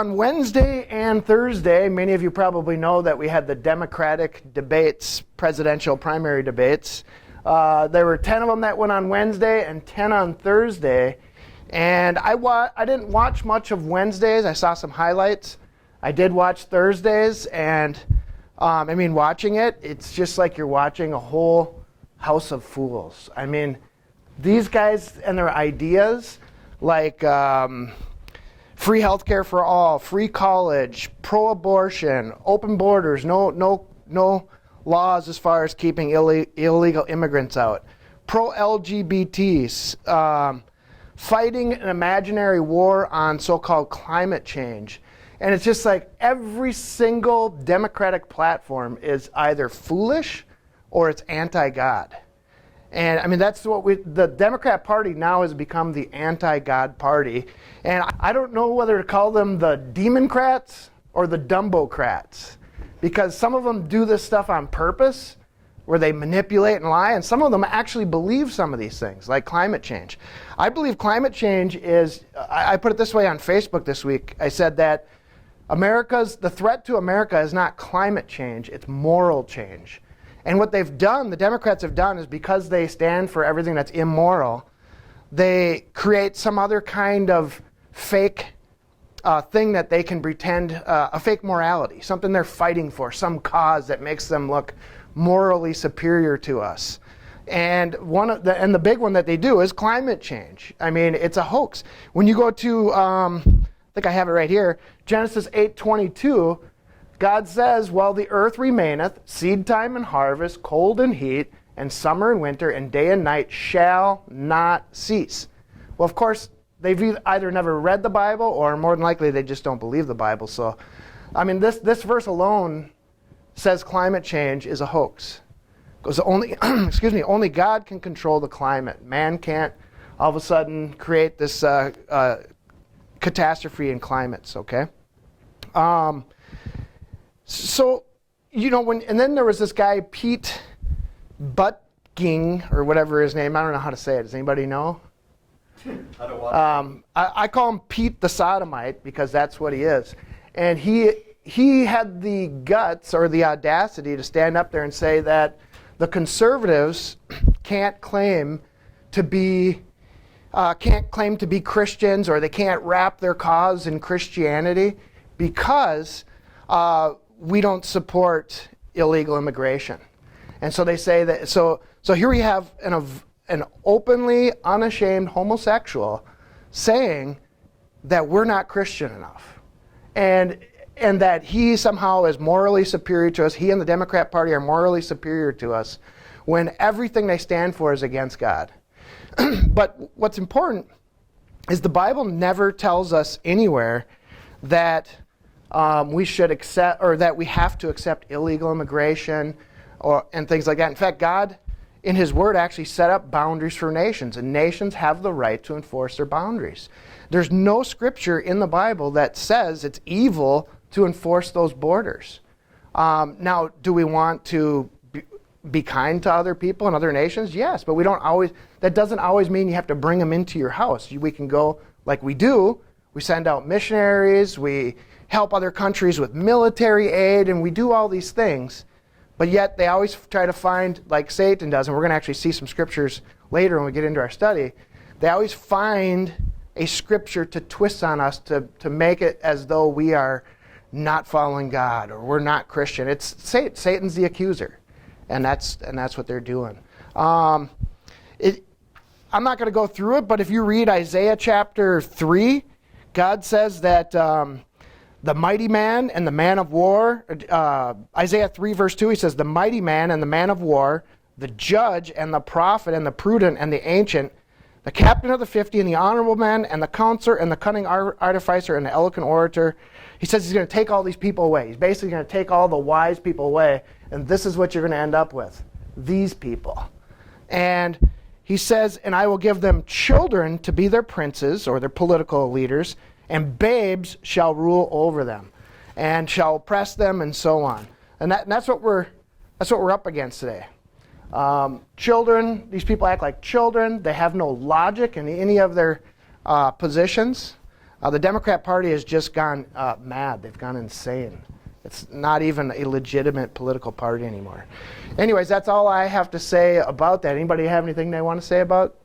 on Wednesday and Thursday, many of you probably know that we had the Democratic debates, presidential primary debates. There were 10 of them that went on Wednesday and 10 on Thursday. And I didn't watch much of Wednesdays. I saw some highlights. I did watch Thursdays, and watching it, it's just like you're watching a whole house of fools. I mean, these guys and their ideas, like free healthcare for all, free college, pro-abortion, open borders, no laws as far as keeping illegal immigrants out, pro-LGBTs, fighting an imaginary war on so-called climate change. And it's just like every single Democratic platform is either foolish or it's anti-God. And I mean, that's what the Democrat Party now has become the anti-God party. And I don't know whether to call them the Demon-crats or the Dumbo-crats, because some of them do this stuff on purpose, where they manipulate and lie, and some of them actually believe some of these things, like climate change. I believe climate change is, I put it this way on Facebook this week. I said that the threat to America is not climate change, it's moral change. And what they've done, the Democrats have done, is because they stand for everything that's immoral, they create some other kind of fake thing that they can pretend, a fake morality, something they're fighting for, some cause that makes them look morally superior to us. And the big one that they do is climate change. I mean, it's a hoax. When you go to, I think I have it right here, Genesis 8:22, God says, "While the earth remaineth, seed time and harvest, cold and heat, and summer and winter, and day and night shall not cease." Well, of course, they've either never read the Bible, or more than likely they just don't believe the Bible. So, I mean, this verse alone says climate change is a hoax. Because only God can control the climate. Man can't all of a sudden create this catastrophe in climates, okay? So, and then there was this guy, Pete Buttigieg, or whatever his name, I don't know how to say it. Does anybody know? I call him Pete the Sodomite, because that's what he is. And he had the guts or the audacity to stand up there and say that the conservatives can't claim to be Christians, or they can't wrap their cause in Christianity because we don't support illegal immigration. And so they say that, so here we have an openly unashamed homosexual saying that we're not Christian enough. And that he somehow is morally superior to us. He and the Democrat Party are morally superior to us when everything they stand for is against God. But what's important is the Bible never tells us anywhere that we should accept, or that we have to accept illegal immigration and things like that. In fact, God, in His Word, actually set up boundaries for nations, and nations have the right to enforce their boundaries. There's no scripture in the Bible that says it's evil to enforce those borders. Now, do we want to be kind to other people and other nations? Yes, but that doesn't always mean you have to bring them into your house. We can go like we do. We send out missionaries, we help other countries with military aid, and we do all these things. But yet they always try to find, like Satan does, and we're going to actually see some scriptures later when we get into our study, they always find a scripture to twist on us to make it as though we are not following God, or we're not Christian. It's Satan's the accuser, and that's what they're doing. I'm not going to go through it, but if you read Isaiah chapter 3, God says that the mighty man and the man of war, Isaiah 3 verse 2, he says, "The mighty man and the man of war, the judge and the prophet and the prudent and the ancient, the captain of the 50 and the honorable man and the counselor and the cunning artificer and the eloquent orator." He says he's going to take all these people away. He's basically going to take all the wise people away, and this is what you're going to end up with, these people. And he says, "And I will give them children to be their princes," or their political leaders, "and babes shall rule over them, and shall oppress them," and so on. And that's what we're up against today. Children, these people act like children. They have no logic in any of their positions. The Democrat Party has just gone mad. They've gone insane. It's not even a legitimate political party anymore. Anyways, that's all I have to say about that. Anybody have anything they want to say about